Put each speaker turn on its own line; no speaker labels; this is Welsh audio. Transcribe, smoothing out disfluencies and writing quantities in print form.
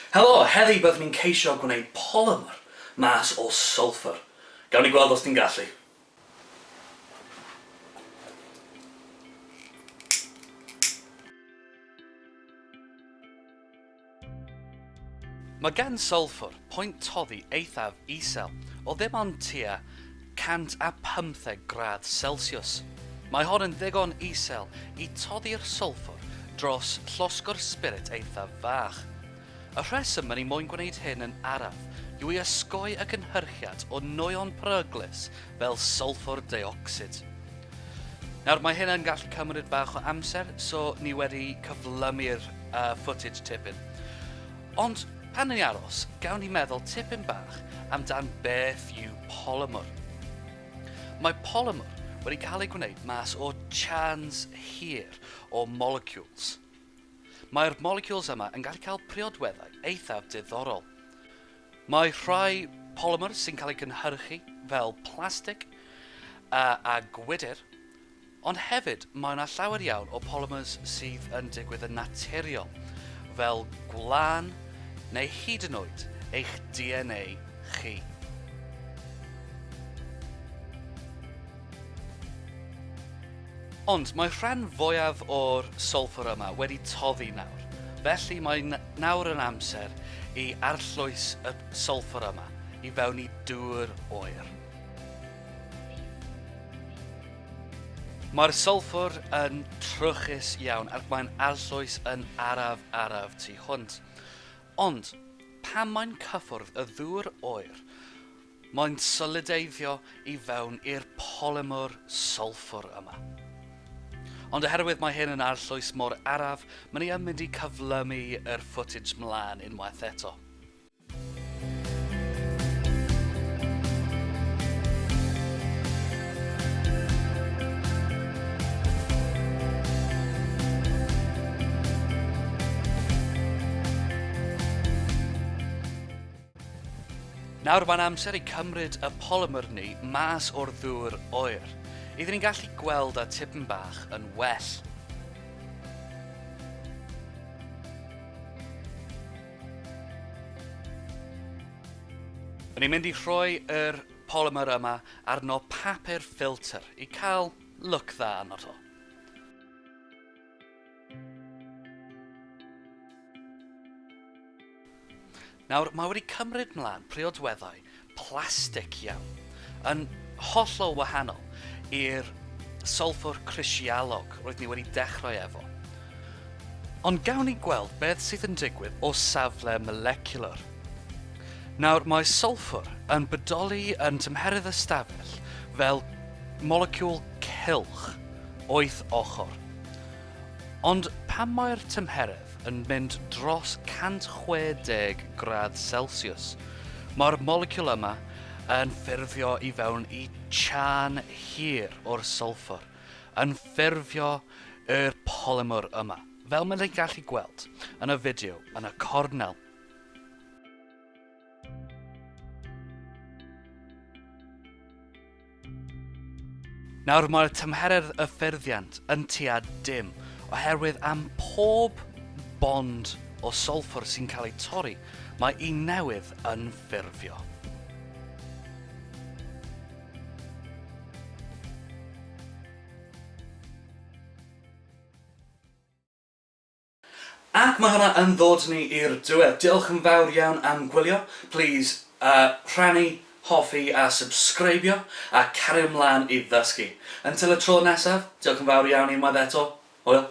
Helo, heddi byddwn ni'n ceisio gwneud polymer mas o sylffwr. Gawn ni gweld os ni'n gallu. Mae gan sylffwr pwynt toddi eithaf isel o ddim ond tua 115 gradd Celsius. Mae hon yn ddigon isel i toddi'r sylffwr dros llosgwr spirit eithaf fach. Y rheswm maen ni moyn gwneud hyn yn araf yw i osgoi y cynhyrchiad o nwyon peryglus fel sylffwr deuocsid. Nawr mae hyn yn gallu cymryd bach o amser, so ni wedi cyflymu'r footage tipyn. Ond pan ni'n aros, gawn ni meddwl tipyn bach amdan beth yw polymer. Mae polymer wedi cael ei gwneud mas o chans hir o molecules. Mae'r molecules yma yn gallu cael priodweddau eithaf diddorol. Mae rhai polymer sy'n cael ei gynhyrchu fel plastig a gwydyr, ond hefyd mae yna llawer iawn o polymers sydd yn digwydd yn naturiol, fel gwlan neu hyd yn oed eich DNA chi. Ond mae rhan fwyaf o'r sylffwr yma wedi toddi nawr, felly mae nawr yn amser i arllwys y sylffwr yma i fewn i dŵr oer. Mae'r sylffwr yn trwchus iawn ac mae'n arllwys yn araf tu hwnt. Ond, pan mae'n cyffwrdd y ddŵr oer, mae'n solideiddio i fewn i'r polymer sylffwr yma. Ond oherwydd mae hyn yn arllwys mor araf, maen ni yn mynd i cyflymu yr footage mlaen unwaith eto. Nawr mae'n amser i cymryd y polymer ni mas o'r ddŵr oer. Iddyn ni'n gallu gweld a tipyn bach yn well. Ni'n mynd i rhoi yr polymer yma arno papur ffilter i cael look dda arno to. Nawr, mae wedi cymryd mlaen priodweddau plastig iawn yn hollol wahanol i'r sylffwr crisialog roedd ni wedi dechrau efo. Ond gawn ni gweld beth sydd yn digwydd o safle molecular. Nawr, mae sylffwr yn bodoli yn tymheredd ystafell fel molecule cylch 8 ochr. Ond pan mae'r tymheredd yn mynd dros 160 gradd Celsius, mae'r molecule yma yn ffurfio i fewn i chan hir o'r sylffwr, yn ffurfio yr polymer yma, fel maen ni'n gallu gweld yn y fideo yn y cornel. Nawr mae'r tymheredd y ffurfiant yn tua dim, oherwydd am pob bond o sylffwr sy'n cael ei torri, mae un newydd yn ffurfio. Ac mae hwnna yn ddod ni i'r diwedd. Diolch yn fawr iawn am gwylio. Please rhannu, hoffi a subscribio a cario ymlaen i ddysgu. Until y tro nesaf, diolch yn fawr iawn unwaith eto. Hwyl.